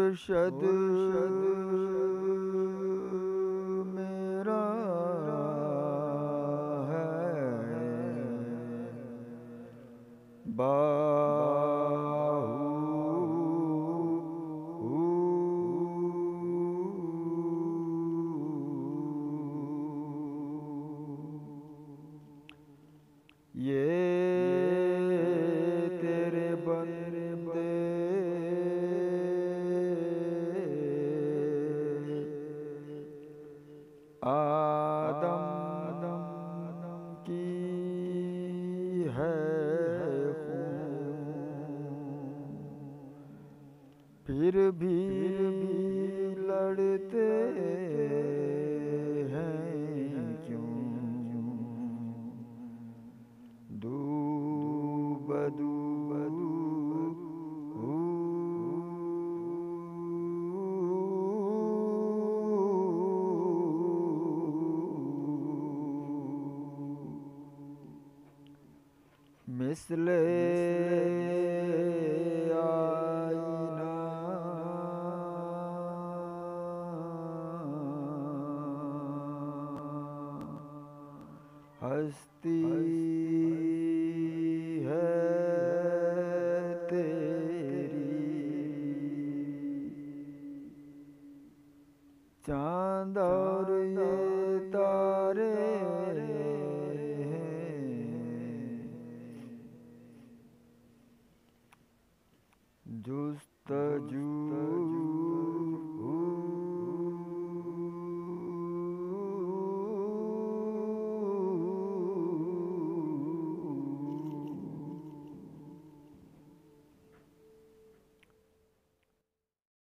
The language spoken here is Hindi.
मुर्शद मेरा है बाहू। ये तेरे बंदे आदम की है खून, फिर भी लड़ते हैं क्यों? दू बदू मिसले आईना हस्ती है तेरी, चांद और ये तारे जुस्तजू